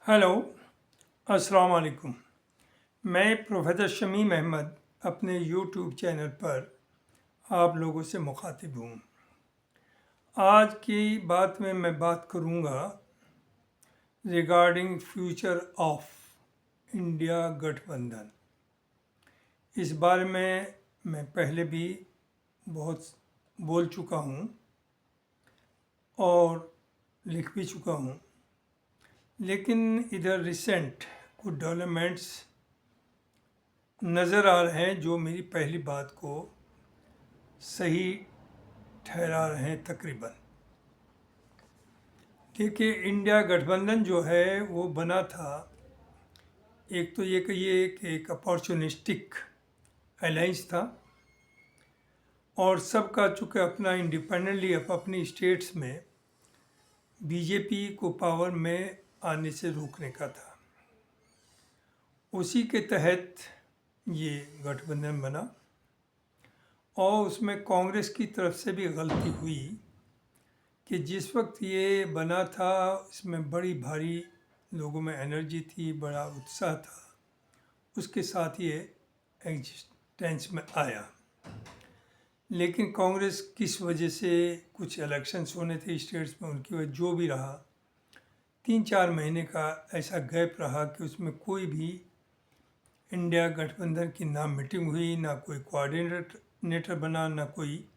Hello, अस्सलाम वालेकुम। मैं प्रोफेसर शमीम अहमद अपने यूट्यूब चैनल पर आप लोगों से मुखातिब हूँ। आज की बात में मैं बात करूँगा रिगार्डिंग फ्यूचर ऑफ इंडिया गठबंधन। इस बारे में मैं पहले भी बहुत बोल चुका हूँ और लिख भी चुका हूँ, लेकिन इधर रिसेंट कुछ डेवलपमेंट्स नज़र आ रहे हैं जो मेरी पहली बात को सही ठहरा रहे हैं तकरीबन। देखिए, इंडिया गठबंधन जो है वो बना था, एक तो ये कहिए कि एक अपॉर्चुनिस्टिक अलायंस था और सबका चूँकि अपना इंडिपेंडेंटली अपनी स्टेट्स में बीजेपी को पावर में आने से रोकने का था। उसी के तहत ये गठबंधन बना और उसमें कांग्रेस की तरफ से भी गलती हुई कि जिस वक्त ये बना था इसमें बड़ी भारी लोगों में एनर्जी थी, बड़ा उत्साह था, उसके साथ ये एग्जिस्टेंस में आया। लेकिन कांग्रेस किस वजह से, कुछ इलेक्शंस होने थे स्टेट्स में, उनकी वजह जो भी रहा, 3-4 महीने का ऐसा गैप रहा कि उसमें कोई भी इंडिया गठबंधन की ना मीटिंग हुई, ना कोई कोऑर्डिनेटर बना, ना कोई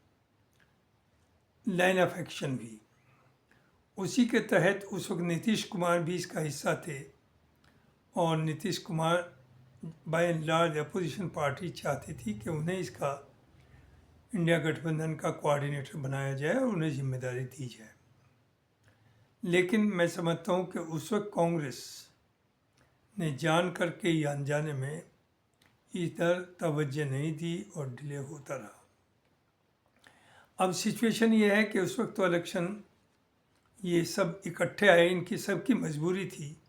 लाइन ऑफ एक्शन भी। उसी के तहत उस वक्त नीतीश कुमार भी इसका हिस्सा थे और Nitish Kumar by and large opposition party चाहती थी कि उन्हें इसका इंडिया गठबंधन का कोऑर्डिनेटर बनाया जाए और उन्हें जिम्मेदारी दी जाए। लेकिन मैं समझता हूँ कि उस वक्त कांग्रेस ने जान करके या अनजाने में इधर तवज्जो नहीं दी और डिले होता रहा। अब सिचुएशन ये है कि उस वक्त तो इलेक्शन ये सब इकट्ठे आए, इनकी सबकी मजबूरी थी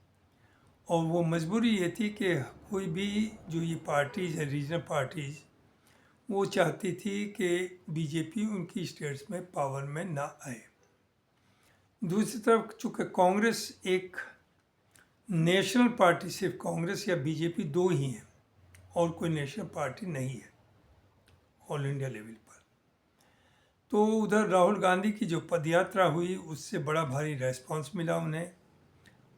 और वो मजबूरी ये थी कि कोई भी जो ये पार्टीज़ है, रीजनल पार्टीज़, वो चाहती थी कि बीजेपी उनकी स्टेट्स में पावर में ना आए। दूसरी तरफ चूँकि कांग्रेस एक नेशनल पार्टी, सिर्फ कांग्रेस या बीजेपी दो ही हैं और कोई नेशनल पार्टी नहीं है ऑल इंडिया लेवल पर, तो उधर राहुल गांधी की जो पदयात्रा हुई उससे बड़ा भारी रेस्पॉन्स मिला उन्हें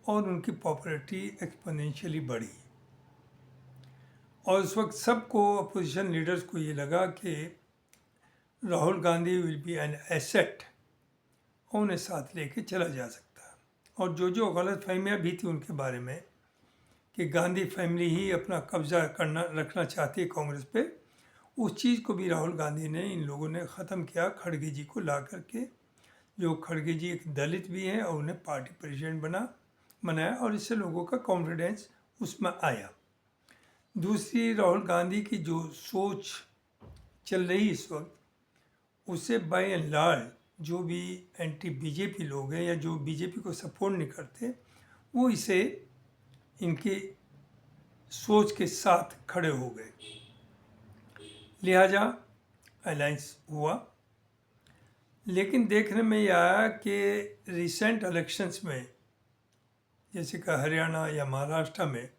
और उनकी पॉपुलैरिटी एक्सपोनेंशियली बढ़ी। और उस वक्त सबको, अपोजिशन लीडर्स को ये लगा कि Rahul Gandhi will be an asset, उन्हें साथ लेके चला जा सकता है। और जो गलत फहमियाँ भी थी उनके बारे में कि गांधी फैमिली ही अपना कब्जा रखना चाहती है कांग्रेस पे, उस चीज़ को भी राहुल गांधी ने, इन लोगों ने ख़त्म किया खड़गे जी को ला करके, जो खड़गे जी एक दलित भी हैं और उन्हें पार्टी प्रेसिडेंट बनाया और इससे लोगों का कॉन्फिडेंस उसमें आया। दूसरी, राहुल गांधी की जो सोच चल रही इस वक्त, उससे बाय एंड लार्ज जो भी एंटी बीजेपी लोग हैं या जो बीजेपी को सपोर्ट नहीं करते, वो इसे इनकी सोच के साथ खड़े हो गए, लिहाजा अलायंस हुआ। लेकिन देखने में यह आया कि रिसेंट इलेक्शंस में, जैसे कि हरियाणा या महाराष्ट्र में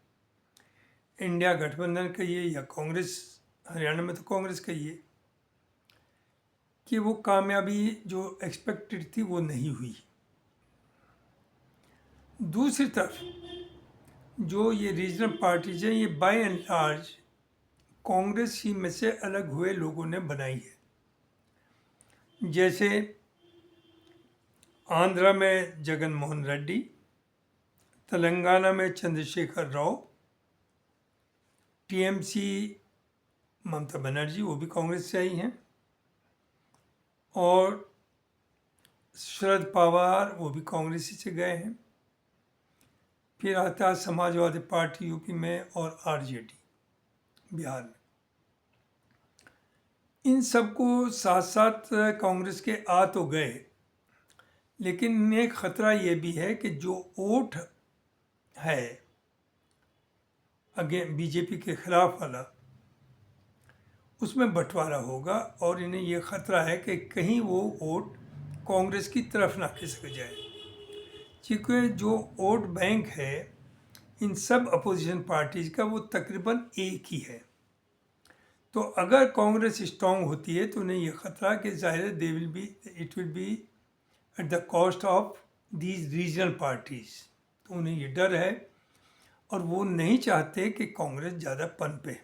इंडिया गठबंधन कहिए या कांग्रेस, हरियाणा में तो कांग्रेस कहिए, कि वो कामयाबी जो एक्सपेक्टेड थी वो नहीं हुई। दूसरी तरफ जो ये रीजनल पार्टीज हैं, ये बाय एंड लार्ज कांग्रेस ही में से अलग हुए लोगों ने बनाई है। जैसे आंध्रा में जगन मोहन रेड्डी, तेलंगाना में चंद्रशेखर राव, टीएमसी ममता बनर्जी, वो भी कांग्रेस से आई हैं, और शरद पवार, वो भी कांग्रेस ही से गए हैं। फिर आता है समाजवादी पार्टी यूपी में और आरजेडी बिहार में। इन सबको साथ साथ कांग्रेस के आ तो गए, लेकिन इनमें ख़तरा ये भी है कि जो वोट है अगेन बीजेपी के खिलाफ वाला, उसमें बंटवारा होगा और इन्हें ये ख़तरा है कि कहीं वो वोट कांग्रेस की तरफ ना खिसक जाए, क्योंकि जो वोट बैंक है इन सब अपोजिशन पार्टीज का वो तकरीबन एक ही है। तो अगर कांग्रेस स्ट्रांग होती है तो उन्हें यह खतरा कि ज़ाहिर है it will be at the cost of these regional parties. तो उन्हें ये डर है और वो नहीं चाहते कि कांग्रेस ज़्यादा पनपे।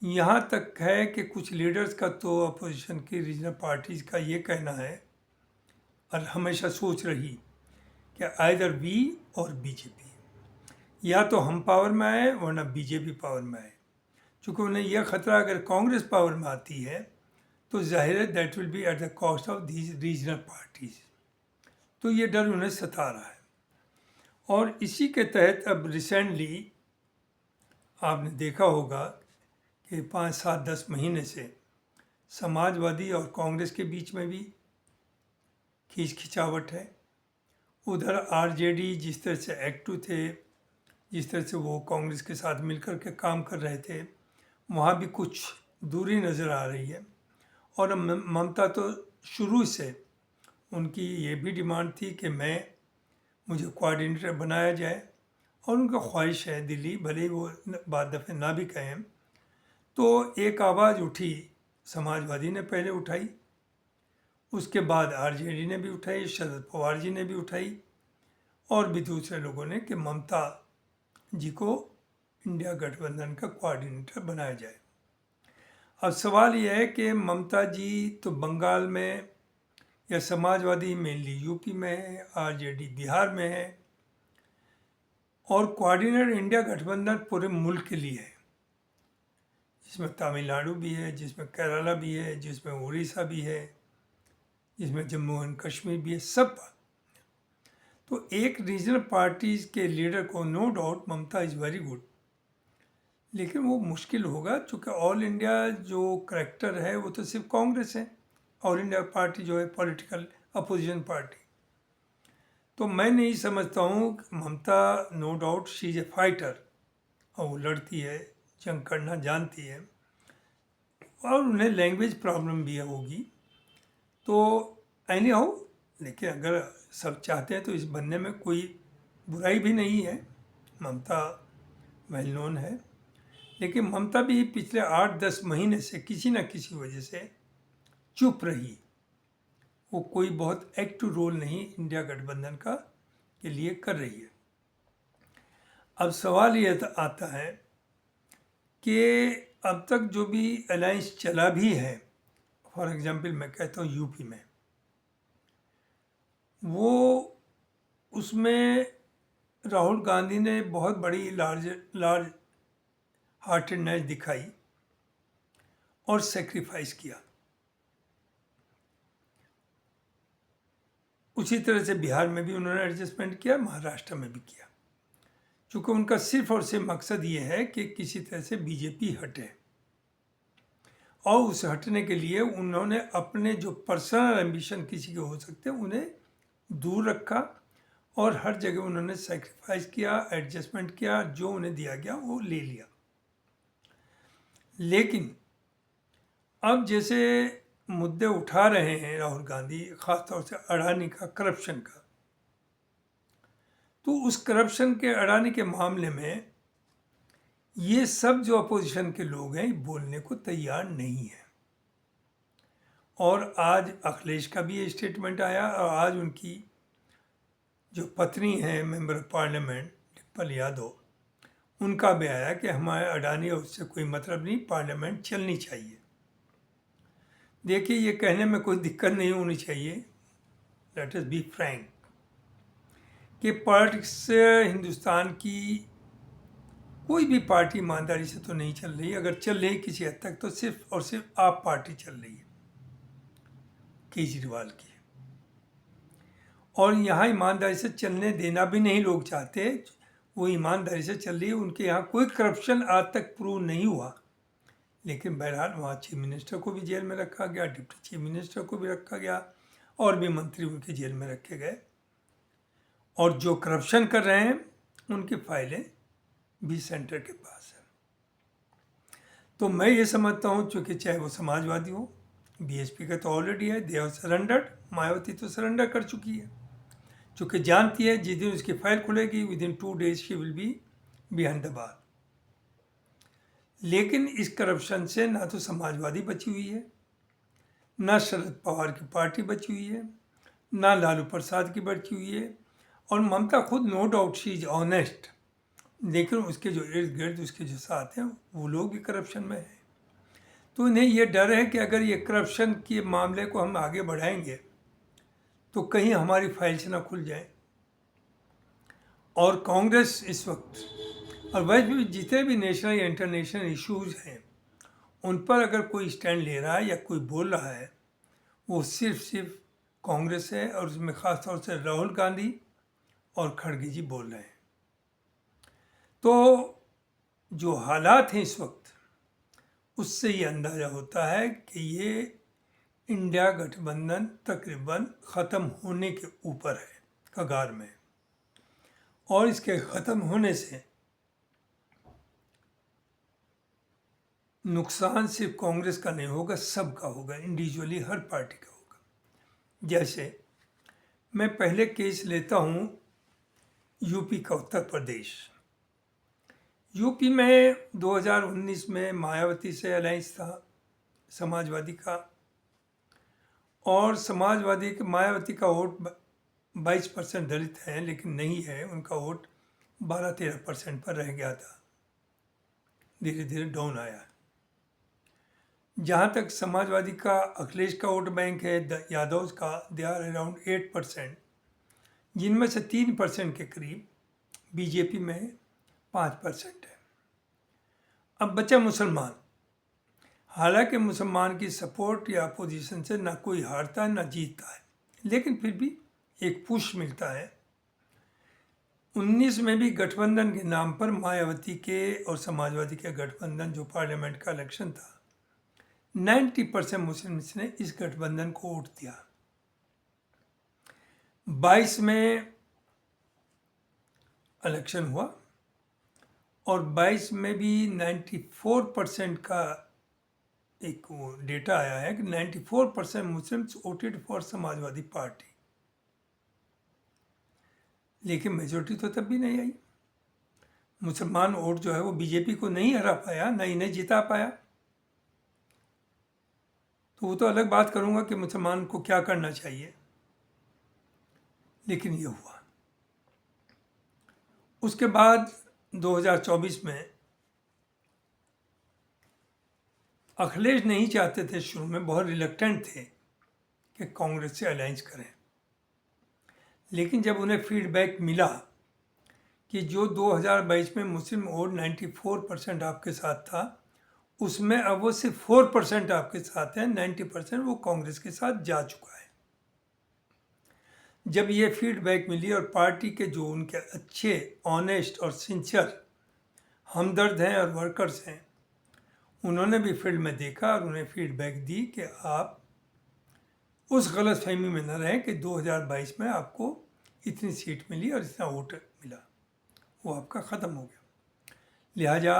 यहाँ तक है कि कुछ लीडर्स का तो अपोजिशन की रीजनल पार्टीज का ये कहना है और हमेशा सोच रही कि आइदर वी और बीजेपी, या तो हम पावर में आए वरना बीजेपी पावर में आए। चूँकि उन्हें यह खतरा अगर कांग्रेस पावर में आती है तो जाहिर है that will be at the cost of these regional parties. तो ये डर उन्हें सता रहा है। और इसी के तहत अब रिसेंटली आपने देखा होगा कि 5, 7, 10 महीने से समाजवादी और कांग्रेस के बीच में भी खींचावट है। उधर आरजेडी जिस तरह से एक्टिव थे, जिस तरह से वो कांग्रेस के साथ मिलकर के काम कर रहे थे, वहाँ भी कुछ दूरी नज़र आ रही है। और ममता तो शुरू से उनकी ये भी डिमांड थी कि मुझे कोऑर्डिनेटर बनाया जाए, और उनका ख्वाहिश है दिल्ली, भले ही वो बाद दफ़े ना भी कहें। तो एक आवाज़ उठी, समाजवादी ने पहले उठाई, उसके बाद आरजेडी ने भी उठाई, शरद पवार जी ने भी उठाई, और भी दूसरे लोगों ने कि ममता जी को इंडिया गठबंधन का कोऑर्डिनेटर बनाया जाए। अब सवाल यह है कि ममता जी तो बंगाल में या समाजवादी मेनली यूपी में है, आरजेडी बिहार में है, और कोऑर्डिनेटर इंडिया गठबंधन पूरे मुल्क के लिए है, जिसमें तमिलनाडु भी है, जिसमें केरला भी है, जिसमें उड़ीसा भी है, जिसमें जम्मू एंड कश्मीर भी है, सब। तो एक रीजनल पार्टीज के लीडर को no doubt Mamata is very good, लेकिन वो मुश्किल होगा क्योंकि ऑल इंडिया जो करैक्टर है वो तो सिर्फ कांग्रेस है। ऑल इंडिया पार्टी जो है पॉलिटिकल अपोजिशन पार्टी। तो मैं नहीं समझता हूँ Mamata, no doubt she is a fighter, और वो लड़ती है, जंग करना जानती है, और उन्हें लैंग्वेज प्रॉब्लम भी होगी। तो एनी हाउ, लेकिन अगर सब चाहते हैं तो इस बनने में कोई बुराई भी नहीं है। ममता वेल नोन है, लेकिन ममता भी पिछले 8-10 महीने से किसी न किसी वजह से चुप रही। वो कोई बहुत एक्टिव रोल नहीं इंडिया गठबंधन का के लिए कर रही है। अब सवाल ये आता है कि अब तक जो भी अलायंस चला भी है, फॉर एग्जांपल मैं कहता हूँ यूपी में, वो उसमें राहुल गांधी ने बहुत बड़ी लार्ज हार्टेडनेस दिखाई और सेक्रीफाइस किया। उसी तरह से बिहार में भी उन्होंने एडजस्टमेंट किया, महाराष्ट्र में भी किया, क्योंकि उनका सिर्फ और सिर्फ मकसद ये है कि किसी तरह से बीजेपी हटे, और उस हटने के लिए उन्होंने अपने जो पर्सनल एम्बिशन किसी के हो सकते हैं उन्हें दूर रखा, और हर जगह उन्होंने सेक्रीफाइस किया, एडजस्टमेंट किया, जो उन्हें दिया गया वो ले लिया। लेकिन अब जैसे मुद्दे उठा रहे हैं राहुल गांधी, ख़ासतौर से अडानी का, करप्शन का, तो उस करप्शन के, अडानी के मामले में ये सब जो अपोजिशन के लोग हैं बोलने को तैयार नहीं है। और आज अखिलेश का भी ये स्टेटमेंट आया, और आज उनकी जो पत्नी है member of parliament Dimple Yadav, उनका भी आया कि हमारे अडानी और उससे कोई मतलब नहीं, पार्लियामेंट चलनी चाहिए। देखिए, ये कहने में कोई दिक्कत नहीं होनी चाहिए, लेट अस बी फ्रैंक, कि पॉलिटिक्स हिंदुस्तान की कोई भी पार्टी ईमानदारी से तो नहीं चल रही। अगर चल रही किसी हद तक तो सिर्फ और सिर्फ आप पार्टी चल रही है, केजरीवाल की, और यहाँ ईमानदारी से चलने देना भी नहीं लोग चाहते। वो ईमानदारी से चल रही है, उनके यहाँ कोई करप्शन आज तक प्रूव नहीं हुआ, लेकिन बहरहाल वहाँ चीफ मिनिस्टर को भी जेल में रखा गया, डिप्टी चीफ मिनिस्टर को भी रखा गया, और भी मंत्री उनके जेल में रखे गए, और जो करप्शन कर रहे हैं उनकी फाइलें भी सेंटर के पास है। तो मैं ये समझता हूँ, चूँकि चाहे वो समाजवादी हो, बीएसपी का तो ऑलरेडी है, दे हैव सरेंडर्ड, मायावती तो सरेंडर कर चुकी है, चूँकि जानती है जिस दिन उसकी फाइल खुलेगी with in 2 days she will be behind the bar. लेकिन इस करप्शन से ना तो समाजवादी बची हुई है, ना शरद पवार की पार्टी बची हुई है, ना लालू प्रसाद की बची हुई है, और ममता खुद no doubt she is honest, लेकिन उसके जो इर्द गिर्द उसके जो साथ हैं वो लोग भी करप्शन में हैं। तो इन्हें ये डर है कि अगर ये करप्शन के मामले को हम आगे बढ़ाएंगे तो कहीं हमारी फाइल्स ना खुल जाए। और कांग्रेस इस वक्त और वैसे भी जितने भी नेशनल या इंटरनेशनल इश्यूज हैं उन पर अगर कोई स्टैंड ले रहा है या कोई बोल रहा है वो सिर्फ कांग्रेस है, और उसमें ख़ास तौर से राहुल गांधी और खड़गे जी बोल रहे हैं। तो जो हालात हैं इस वक्त उससे ये अंदाज़ा होता है कि ये इंडिया गठबंधन तकरीबन ख़त्म होने के ऊपर है, कगार में। और इसके ख़त्म होने से नुकसान सिर्फ कांग्रेस का नहीं होगा, सबका होगा, इंडिविजुअली हर पार्टी का होगा। जैसे मैं पहले केस लेता हूँ यूपी का, उत्तर प्रदेश। यूपी में 2019 में मायावती से अलायंस था समाजवादी का, और समाजवादी के मायावती का वोट 22% दलित है, लेकिन नहीं है, उनका वोट 12-13% पर रह गया था, धीरे धीरे डाउन आया। जहाँ तक समाजवादी का अखिलेश का वोट बैंक है, यादव का, दे आर अराउंड 8%, जिनमें से 3% के करीब बीजेपी में 5% है। अब बचा मुसलमान। हालांकि मुसलमान की सपोर्ट या अपोजिशन से ना कोई हारता है ना जीतता है, लेकिन फिर भी एक पुश मिलता है। 19 में भी गठबंधन के नाम पर मायावती के और समाजवादी के गठबंधन जो पार्लियामेंट का इलेक्शन था, 90% मुस्लिम्स ने इस गठबंधन को वोट दिया। 22 में इलेक्शन हुआ और 22 में भी 94% का एक वो डेटा आया है कि 94% Muslims voted for Samajwadi party, लेकिन मेजोरिटी तो तब भी नहीं आई। मुसलमान वोट जो है वो बीजेपी को नहीं हरा पाया, ना इन्हें जिता पाया। तो वो तो अलग बात करूंगा कि मुसलमान को क्या करना चाहिए, लेकिन ये हुआ। उसके बाद 2024 में अखिलेश नहीं चाहते थे, शुरू में बहुत रिलक्टेंट थे कि कांग्रेस से अलायंस करें, लेकिन जब उन्हें फीडबैक मिला कि जो 2022 में मुस्लिम वोट 94% आपके साथ था, उसमें अब वो सिर्फ 4% आपके साथ है, 90% वो कांग्रेस के साथ जा चुका है। जब ये फीडबैक मिली और पार्टी के जो उनके अच्छे, ऑनेस्ट और सिंसियर हमदर्द हैं और वर्कर्स हैं, उन्होंने भी फील्ड में देखा और उन्हें फीडबैक दी कि आप उस गलतफहमी में न रहें कि 2022 में आपको इतनी सीट मिली और इतना वोट मिला, वो आपका ख़त्म हो गया। लिहाजा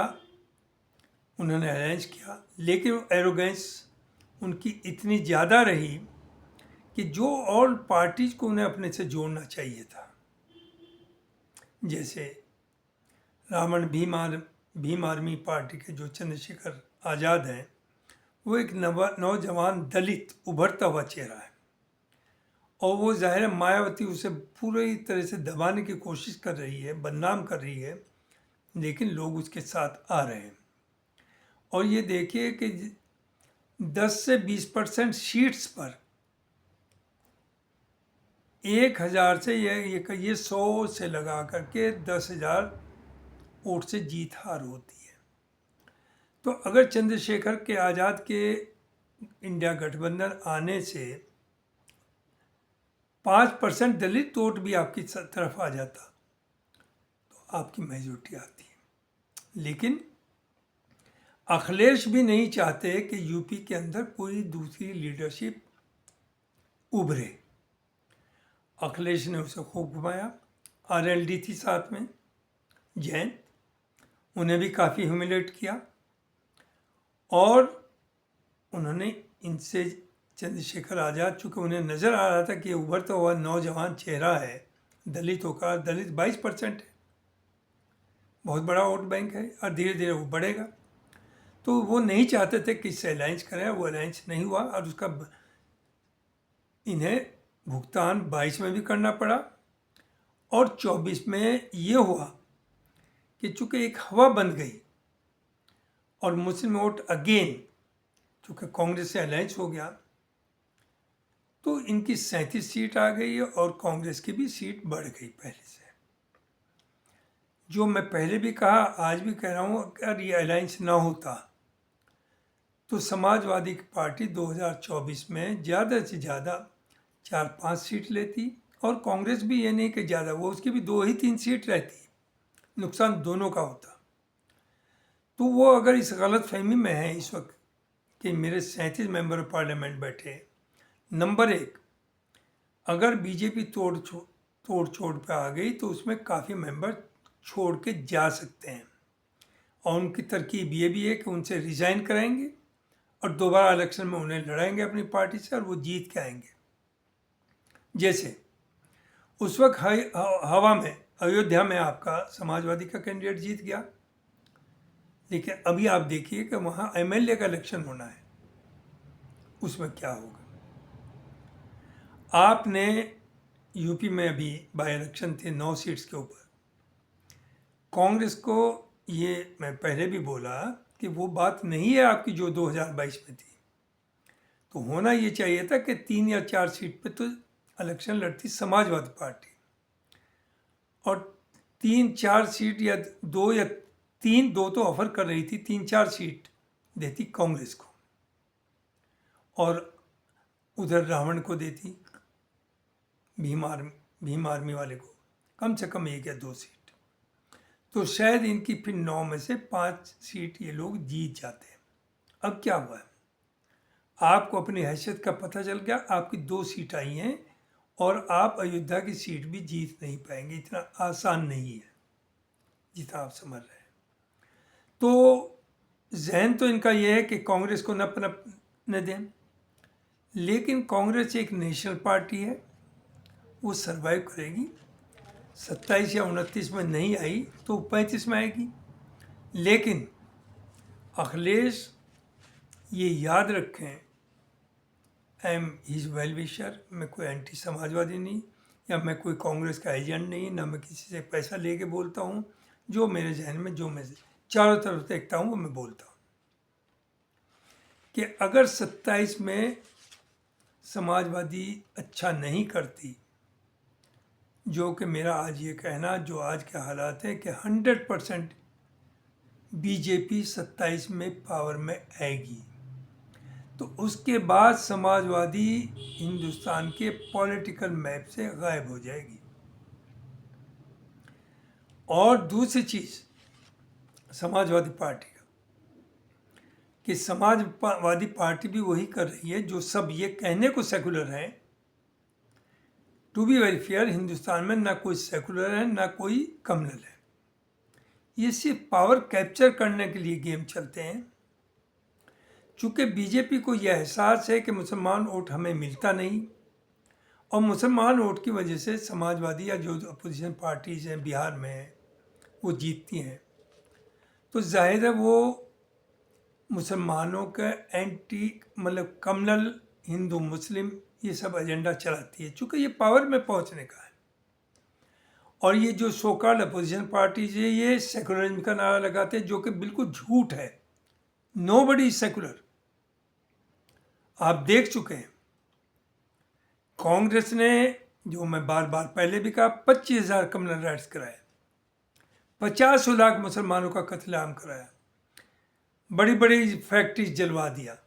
उन्होंने अलायंस किया, लेकिन एरोगेंस उनकी इतनी ज़्यादा रही कि जो ऑल पार्टीज़ को उन्हें अपने से जोड़ना चाहिए था, जैसे रावण भीम आर्मी पार्टी के जो चंद्रशेखर आज़ाद हैं, वो एक नौजवान दलित उभरता हुआ चेहरा है, और वो ज़ाहिर है मायावती उसे पूरी तरह से दबाने की कोशिश कर रही है, बदनाम कर रही है, लेकिन लोग उसके साथ आ रहे हैं। और ये देखिए कि 10 से 20% सीट्स पर 1000 से ये 100 से लगा करके 10,000 वोट से जीत हार होती है। तो अगर चंद्रशेखर के आज़ाद के इंडिया गठबंधन आने से 5% दलित वोट भी आपकी तरफ आ जाता तो आपकी मेजोरिटी आती है। लेकिन अखिलेश भी नहीं चाहते कि यूपी के अंदर कोई दूसरी लीडरशिप उभरे। अखिलेश ने उसे खूब घुमाया, आरएलडी थी साथ में, जैन, उन्हें भी काफ़ी ह्यूमिलेट किया, और उन्होंने इनसे चंद्रशेखर आज़ाद, चूँकि उन्हें नज़र आ रहा था कि ये उभरता हुआ नौजवान चेहरा है दलितों का, दलित 22% है, बहुत बड़ा वोट बैंक है और धीरे धीरे वो बढ़ेगा। तो वो नहीं चाहते थे कि इससे अलायंस करें, वो अलायंस नहीं हुआ और उसका इन्हें भुगतान 22 में भी करना पड़ा और 24 में ये हुआ कि चूंकि एक हवा बन गई और मुस्लिम वोट अगेन, चूंकि कांग्रेस से अलायंस हो गया, तो इनकी 37 सीट आ गई और कांग्रेस की भी सीट बढ़ गई पहले से। जो मैं पहले भी कहा, आज भी कह रहा हूँ, अगर ये अलायंस ना होता तो समाजवादी पार्टी 2024 में ज़्यादा से ज़्यादा 4-5 सीट लेती और कांग्रेस भी ये नहीं कि ज़्यादा, वो उसकी भी 2 ही 3 सीट रहती, नुकसान दोनों का होता। तो वो अगर इस गलत फहमी में है इस वक्त कि मेरे 37 मेंबर ऑफ पार्लियामेंट बैठे, नंबर 1, अगर बीजेपी तोड़ छोड़ पे आ गई तो उसमें काफ़ी मेंबर छोड़ के जा सकते हैं और उनकी तरकीब ये भी है कि उनसे रिज़ाइन कराएंगे और दोबारा इलेक्शन में उन्हें लड़ाएंगे अपनी पार्टी से और वो जीत के आएंगे। जैसे उस वक्त हवा में अयोध्या में आपका समाजवादी का कैंडिडेट जीत गया, लेकिन अभी आप देखिए कि वहाँ एमएलए का इलेक्शन होना है, उसमें क्या होगा। आपने यूपी में अभी बाई इलेक्शन थे 9 सीट्स के ऊपर, कांग्रेस को ये मैं पहले भी बोला कि वो बात नहीं है आपकी जो 2022 में थी, तो होना ये चाहिए था कि 3 या 4 सीट पे तो इलेक्शन लड़ती समाजवादी पार्टी और 3-4 सीट या 2 तो ऑफर कर रही थी, 3-4 सीट देती कांग्रेस को और उधर रावण को देती, भीम आर्मी वाले को कम से कम 1 या 2 सीट, तो शायद इनकी फिर 9 में से 5 सीट ये लोग जीत जाते हैं। अब क्या हुआ है, आपको अपनी हैसियत का पता चल गया, आपकी 2 सीट आई हैं और आप अयोध्या की सीट भी जीत नहीं पाएंगे, इतना आसान नहीं है जितना आप समझ रहे हैं। तो जहन तो इनका यह है कि कांग्रेस को न पनपने दें, लेकिन कांग्रेस एक नेशनल पार्टी है, वो सरवाइव करेगी। 27 या 29 में नहीं आई तो 35 में आएगी, लेकिन अखिलेश ये याद रखें, I am his well wisher, मैं कोई एंटी समाजवादी नहीं या मैं कोई कांग्रेस का एजेंट नहीं, ना मैं किसी से पैसा लेके बोलता हूँ, जो मेरे जहन में, जो मैं चारों तरफ देखता हूँ वो मैं बोलता हूँ कि अगर 27 में समाजवादी अच्छा नहीं करती, जो कि मेरा आज ये कहना, जो आज के हालात है कि 100% बीजेपी 27 में पावर में आएगी, तो उसके बाद समाजवादी हिंदुस्तान के पॉलिटिकल मैप से गायब हो जाएगी। और दूसरी चीज़ समाजवादी पार्टी का, कि समाजवादी पार्टी भी वही कर रही है जो सब ये कहने को सेकुलर हैं। To be very fair, Hindustan में ना कोई सेकुलर है ना कोई कम्युनल है, ये सिर्फ पावर कैप्चर करने के लिए गेम चलते हैं। चूँकि बीजेपी को यह एहसास है कि मुसलमान वोट हमें मिलता नहीं और मुसलमान वोट की वजह से समाजवादी या जो अपोजिशन पार्टीज़ हैं बिहार में वो जीतती हैं, तो जाहिर है वो मुसलमानों का एंटी, मतलब कम्युनल, हिंदू मुस्लिम, ये सब एजेंडा चलाती है, चूँकि ये पावर में पहुंचने का है। और ये जो सो कॉल्ड अपोजिशन पार्टीज है ये सेकुलरिज्म का नारा लगाते हैं, जो कि बिल्कुल झूठ है। Nobody is secular. आप देख चुके हैं कांग्रेस ने, जो मैं बार बार पहले भी कहा, 25,000 कम्युनल राइट्स कराए, 50 लाख मुसलमानों का कत्लेआम कराया, बड़ी बड़ी फैक्ट्रीज जलवा दिया,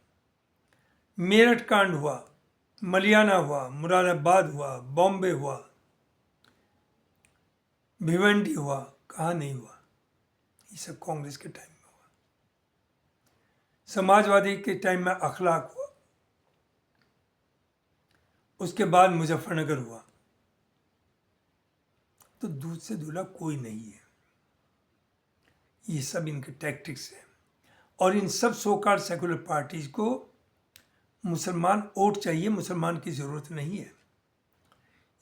मेरठ कांड हुआ, मलियाना हुआ, मुरादाबाद हुआ, बॉम्बे हुआ, भिवंडी हुआ, कहाँ नहीं हुआ, ये सब कांग्रेस के टाइम में हुआ। समाजवादी के टाइम में अखलाक हुआ, उसके बाद मुजफ्फरनगर हुआ। तो दूध से धुला कोई नहीं है, ये सब इनके टैक्टिक्स हैं। और इन सब सो कॉल्ड सेकुलर पार्टीज को मुसलमान वोट चाहिए, मुसलमान की ज़रूरत नहीं है।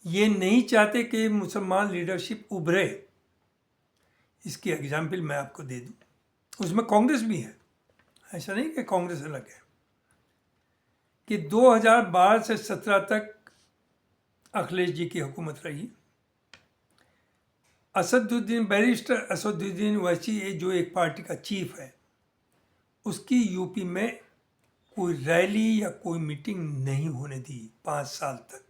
ये नहीं चाहते कि मुसलमान लीडरशिप उभरे। इसकी एग्जाम्पल मैं आपको दे दूं, उसमें कांग्रेस भी है, ऐसा नहीं कि कांग्रेस अलग है। कि 2012 से 17 तक अखिलेश जी की हुकूमत रही। असदुद्दीन, बैरिस्टर असदुद्दीन ओवैसी, ये जो एक पार्टी का चीफ है, उसकी यूपी में कोई रैली या कोई मीटिंग नहीं होने दी 5 साल तक।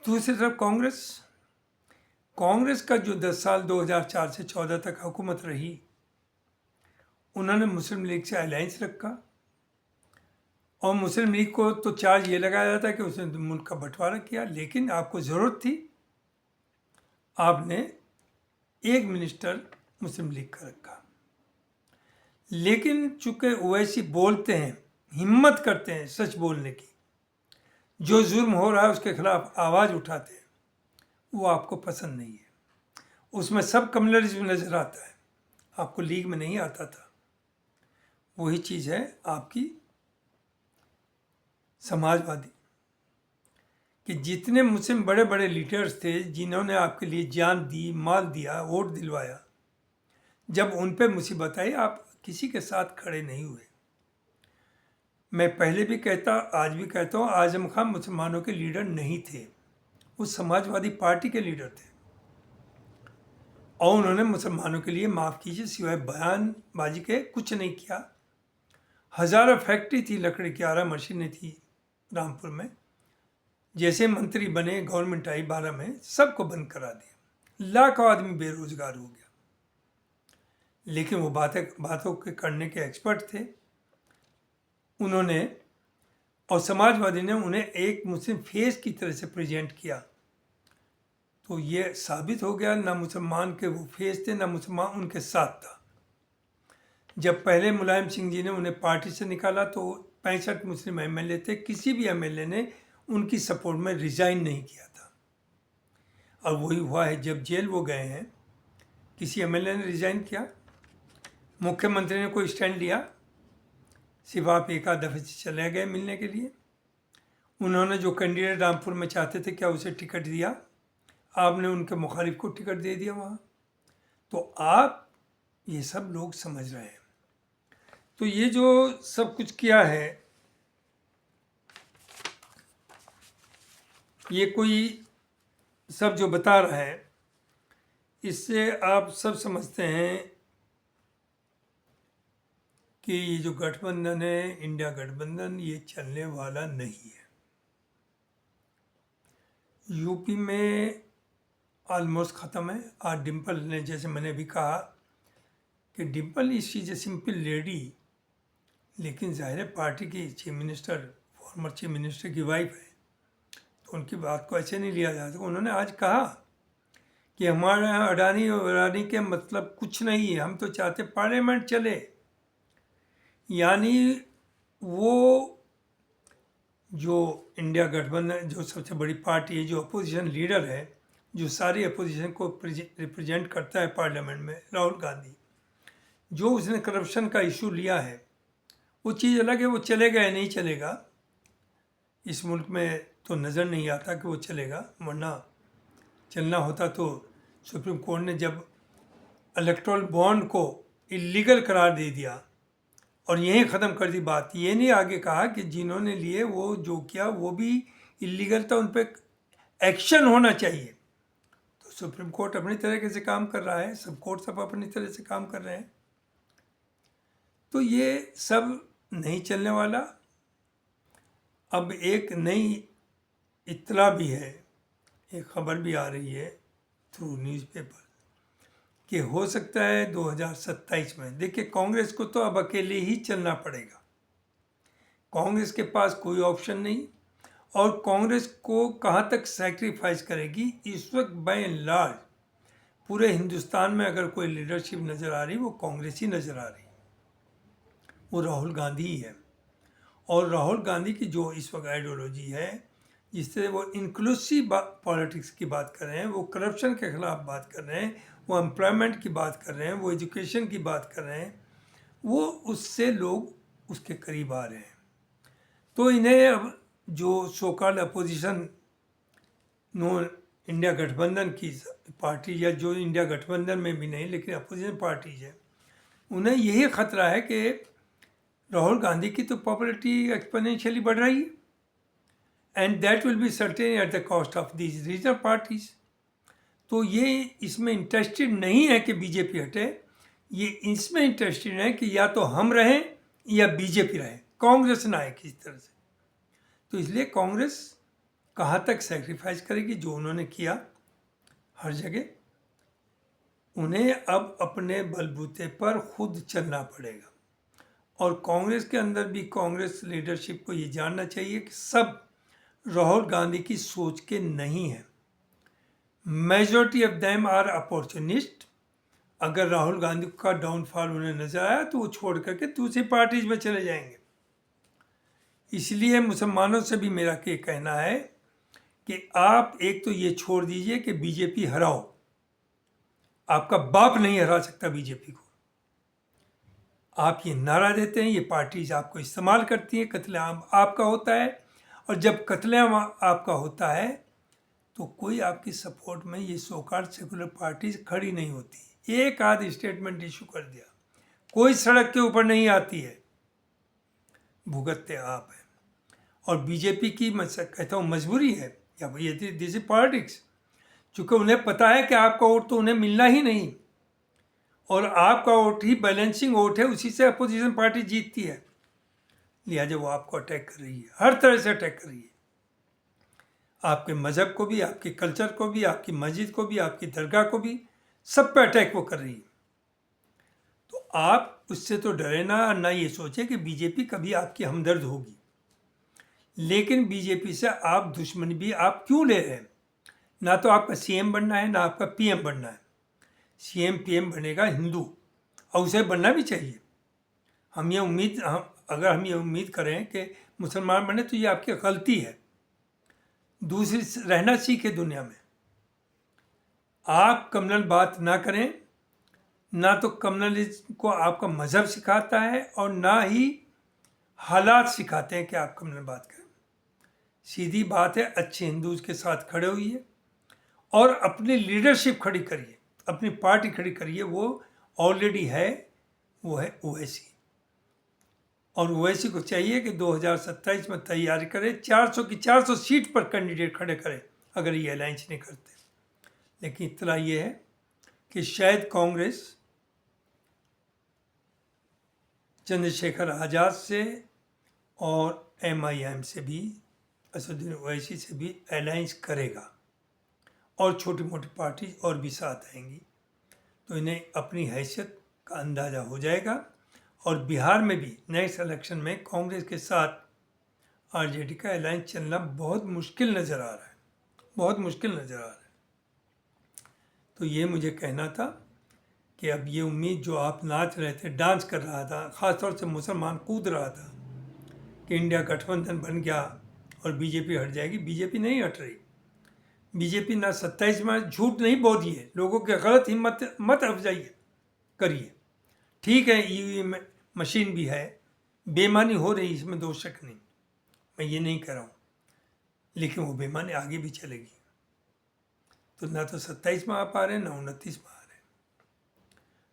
दूसरी तरफ कांग्रेस का जो 10 साल 2004 से 14 तक हुकूमत रही, उन्होंने मुस्लिम लीग से अलायंस रखा और मुस्लिम लीग को तो चार्ज ये लगाया जाता है कि उसने मुल्क का बंटवारा किया, लेकिन आपको ज़रूरत थी, आपने एक मिनिस्टर मुस्लिम लीग का रखा। लेकिन चूंकि ओवैसी बोलते हैं, हिम्मत करते हैं सच बोलने की, जो जुल्म हो रहा है उसके खिलाफ आवाज़ उठाते हैं, वो आपको पसंद नहीं है। उसमें सब कम्युनलिज्म नज़र आता है, आपको लीग में नहीं आता था। वही चीज़ है आपकी समाजवादी, कि जितने मुस्लिम बड़े बड़े लीडर्स थे जिन्होंने आपके लिए जान दी, माल दिया, वोट दिलवाया, जब उन पे मुसीबत आई आप किसी के साथ खड़े नहीं हुए। मैं पहले भी कहता, आज भी कहता हूँ, आजम खान मुसलमानों के लीडर नहीं थे, वो समाजवादी पार्टी के लीडर थे और उन्होंने मुसलमानों के लिए, माफ़ कीजिए, सिवाय बयानबाजी के कुछ नहीं किया। हज़ारों फैक्ट्री थी लकड़ी की, 11 मशीनें थी रामपुर में, जैसे मंत्री बने, गवर्नमेंट आई 12 में, सबको बंद करा दिया, लाखों आदमी बेरोजगार हो गया। लेकिन वो बातों के करने के एक्सपर्ट थे उन्होंने, और समाजवादी ने उन्हें एक मुस्लिम फेस की तरह से प्रेजेंट किया। तो ये साबित हो गया, ना मुसलमान के वो फेस थे, ना मुसलमान उनके साथ था। जब पहले मुलायम सिंह जी ने उन्हें पार्टी से निकाला तो 65 मुस्लिम एमएलए थे, किसी भी एमएलए ने उनकी सपोर्ट में रिज़ाइन नहीं किया था। और वही हुआ है, जब जेल वो गए हैं, किसी एमएलए ने रिज़ाइन किया? मुख्यमंत्री ने कोई स्टैंड लिया? सिर्फ आप एक आध दफ़े से चले गए मिलने के लिए। उन्होंने जो कैंडिडेट रामपुर में चाहते थे, क्या उसे टिकट दिया? आपने उनके मुखालिफ को टिकट दे दिया वहाँ। तो आप ये सब लोग समझ रहे हैं। तो ये जो सब कुछ किया है, ये कोई सब जो बता रहा है, इससे आप सब समझते हैं कि ये जो गठबंधन है, इंडिया गठबंधन, ये चलने वाला नहीं है। यूपी में ऑलमोस्ट ख़त्म है। आज डिम्पल ने, जैसे मैंने भी कहा कि Dimple is a simple lady, लेकिन ज़ाहिर है पार्टी की chief minister, former chief minister की वाइफ है, तो उनकी बात को ऐसे नहीं लिया जा सकता। उन्होंने आज कहा कि हमारे यहाँ अडानी और अडानी के मतलब कुछ नहीं है, हम तो चाहते पार्लियामेंट चले। यानी वो जो इंडिया गठबंधन, जो सबसे बड़ी पार्टी है, जो अपोजिशन लीडर है, जो सारी अपोजिशन को रिप्रेजेंट करता है पार्लियामेंट में, राहुल गांधी, जो उसने करप्शन का इशू लिया है, वो चीज़ अलग है, वो चलेगा या नहीं चलेगा इस मुल्क में तो नज़र नहीं आता कि वो चलेगा। वरना चलना होता तो सुप्रीम कोर्ट ने जब इलेक्टोरल बॉन्ड को इलीगल करार दे दिया और यहीं ख़त्म कर दी बात, ये नहीं आगे कहा कि जिन्होंने लिए वो जो किया वो भी इलीगल था, उन पर एक्शन होना चाहिए। तो सुप्रीम कोर्ट अपनी तरीके से काम कर रहा है, सब कोर्ट सब अपनी तरह से काम कर रहे हैं। तो ये सब नहीं चलने वाला। अब एक नई इत्तला भी है, एक खबर भी आ रही है थ्रू न्यूज़पेपर कि हो सकता है 2027 में, देखिए कांग्रेस को तो अब अकेले ही चलना पड़ेगा, कांग्रेस के पास कोई ऑप्शन नहीं। और कांग्रेस को कहाँ तक सैक्रिफाइस करेगी इस वक्त, बाय एंड लार्ज पूरे हिंदुस्तान में अगर कोई लीडरशिप नज़र आ रही, वो कांग्रेस ही नज़र आ रही, वो राहुल गांधी ही है। और राहुल गांधी की जो इस वक्त आइडियोलॉजी है, जिससे वो इंक्लूसिव पॉलिटिक्स की बात कर रहे हैं, वो करप्शन के खिलाफ बात कर रहे हैं, वो एम्प्लॉयमेंट की बात कर रहे हैं, वो एजुकेशन की बात कर रहे हैं, वो उससे लोग उसके करीब आ रहे हैं। तो इन्हें अब जो so called opposition no India गठबंधन की पार्टी, या जो इंडिया गठबंधन में भी नहीं लेकिन अपोजिशन पार्टीज है, उन्हें यही खतरा है कि राहुल गांधी की तो पॉपुलैरिटी एक्सपोनेंशियली बढ़ रही है, and that will be certain at the cost of these regional parties. तो ये इसमें इंटरेस्टेड नहीं है कि बीजेपी हटे, ये इसमें इंटरेस्टेड है कि या तो हम रहें या बीजेपी रहे, कांग्रेस ना आए किसी तरह से। तो इसलिए कांग्रेस कहाँ तक सेक्रीफाइस करेगी, जो उन्होंने किया हर जगह, उन्हें अब अपने बलबूते पर खुद चलना पड़ेगा। और कांग्रेस के अंदर भी कांग्रेस लीडरशिप को ये जानना चाहिए कि सब राहुल गांधी की सोच के नहीं है। Majority of them are opportunist. अगर राहुल गांधी का डाउनफॉल उन्हें नजर आया तो वो छोड़ करके दूसरी पार्टीज में चले जाएंगे। इसलिए मुसलमानों से भी मेरा ये कहना है कि आप एक तो ये छोड़ दीजिए कि बीजेपी हराओ, आपका बाप नहीं हरा सकता बीजेपी को। आप ये नारा देते हैं, ये पार्टीज आपको इस्तेमाल करती हैं, कत्लेआम आपका होता है, और जब कत्लेआम आपका होता है तो कोई आपकी सपोर्ट में ये सो-कॉल्ड सेकुलर पार्टीज खड़ी नहीं होती। एक आध स्टेटमेंट इशू कर दिया, कोई सड़क के ऊपर नहीं आती है, भुगतते आप हैं। और बीजेपी की मैं कहता हूँ मजबूरी है, या ये दिस इज पॉलिटिक्स, चूँकि उन्हें पता है कि आपका वोट तो उन्हें मिलना ही नहीं, और आपका वोट ही बैलेंसिंग वोट है, उसी से अपोजिशन पार्टी जीतती है। लिहाजा वो आपको अटैक कर रही है, हर तरह से अटैक कर रही है, आपके मज़हब को भी, आपके कल्चर को भी, आपकी मस्जिद को भी, आपकी दरगाह को भी, सब पे अटैक वो कर रही है। तो आप उससे तो डरे ना ये सोचे कि बीजेपी कभी आपकी हमदर्द होगी। लेकिन बीजेपी से आप दुश्मनी भी आप क्यों ले रहे हैं? ना तो आपका सीएम बनना है, ना आपका पीएम बनना है। सीएम पीएम बनेगा हिंदू, और उसे बनना भी चाहिए। हम अगर हम ये उम्मीद करें कि मुसलमान बने तो ये आपकी गलती है। दूसरी, रहना सीखे दुनिया में। आप कम्युनल बात ना करें, ना तो कम्युनलिज्म को आपका मज़हब सिखाता है, और ना ही हालात सिखाते हैं कि आप कम्युनल बात करें। सीधी बात है, अच्छे हिंदूज के साथ खड़े होइए और अपनी लीडरशिप खड़ी करिए, अपनी पार्टी खड़ी करिए। वो ऑलरेडी है, वो है ओवैसी, और ओवैसी को चाहिए कि 2027 में तैयारी करे, 400 की 400 सीट पर कैंडिडेट खड़े करे अगर ये अलायंस नहीं करते। लेकिन इतना ये है कि शायद कांग्रेस चंद्रशेखर आज़ाद से और एमआईएम से भी, असदुद्दीन ओवैसी से भी अलायंस करेगा, और छोटी मोटी पार्टी और भी साथ आएंगी। तो इन्हें अपनी हैसियत का अंदाज़ा हो जाएगा। और बिहार में भी नेक्स्ट इलेक्शन में कांग्रेस के साथ आरजेडी का अलायंस चलना बहुत मुश्किल नज़र आ रहा है, बहुत मुश्किल नज़र आ रहा है। तो ये मुझे कहना था कि अब ये उम्मीद जो आप नाच रहे थे, डांस कर रहा था, ख़ासतौर से मुसलमान कूद रहा था कि इंडिया गठबंधन बन गया और बीजेपी हट जाएगी। बीजेपी नहीं हट रही। बीजेपी ना 27 में झूठ नहीं बोलिए, लोगों के गलत हिम्मत मत अफजाई करिए। ठीक है, ईवीएम मशीन भी है, बेईमानी हो रही, इसमें दो शक नहीं, मैं ये नहीं कह रहा हूँ, लेकिन वो बेईमानी आगे भी चलेगी। तो ना तो 27 में आ पा रहे हैं, ना 29 में आ रहे हैं।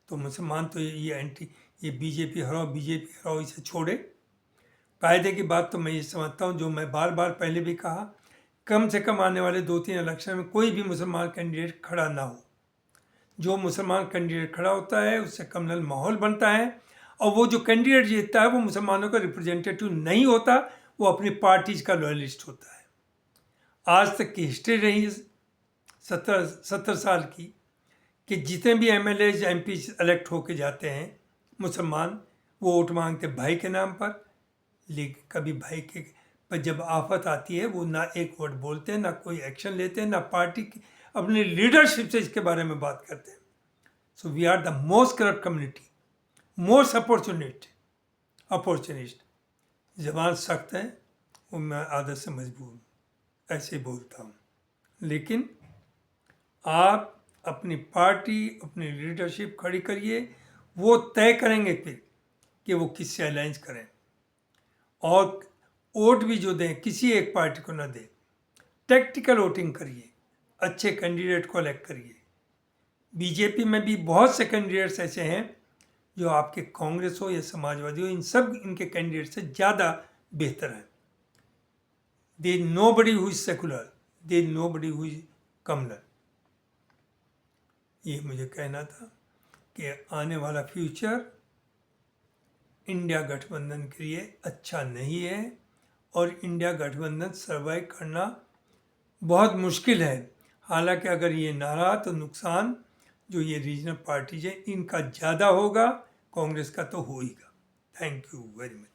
तो मुसलमान तो ये बीजेपी हराओ इसे छोड़े। कायदे की बात तो मैं ये समझता हूँ, जो मैं बार बार पहले भी कहा, कम से कम आने वाले 2-3 इलेक्शन में कोई भी मुसलमान कैंडिडेट खड़ा ना हो। जो मुसलमान कैंडिडेट खड़ा होता है उससे कम्युनल माहौल बनता है, और वो जो कैंडिडेट जीतता है वो मुसलमानों का रिप्रेजेंटेटिव नहीं होता, वो अपनी पार्टीज का लॉयलिस्ट होता है। आज तक की हिस्ट्री रही है 70 साल की, कि जितने भी एमएलए एमपी इलेक्ट होके जाते हैं मुसलमान, वो वोट मांगते भाई के नाम पर, लेकिन कभी भाई के पर जब आफत आती है वो ना एक वर्ड बोलते हैं, ना कोई एक्शन लेते हैं, ना पार्टी की अपनी लीडरशिप से इसके बारे में बात करते हैं। So we are the most corrupt community, most opportunist. जबान सख्त है, वो मैं आदत से मजबूर हूँ, ऐसे बोलता हूँ। लेकिन आप अपनी पार्टी, अपनी लीडरशिप खड़ी करिए, वो तय करेंगे फिर कि वो किससे अलायंस करें। और वोट भी जो दें किसी एक पार्टी को ना दें, टैक्टिकल वोटिंग करिए, अच्छे कैंडिडेट को इलेक्ट करिए। बीजेपी में भी बहुत से कैंडिडेट्स ऐसे हैं जो आपके कांग्रेस हो या समाजवादी हो, इन सब इनके कैंडिडेट से ज़्यादा बेहतर हैं। They nobody who is secular, they nobody who is communal. ये मुझे कहना था कि आने वाला फ्यूचर इंडिया गठबंधन के लिए अच्छा नहीं है और इंडिया गठबंधन सर्वाइव करना बहुत मुश्किल है। हालांकि अगर ये ना रहा तो नुकसान जो ये रीजनल पार्टीज हैं इनका ज़्यादा होगा, कांग्रेस का तो होगा। Thank you very much.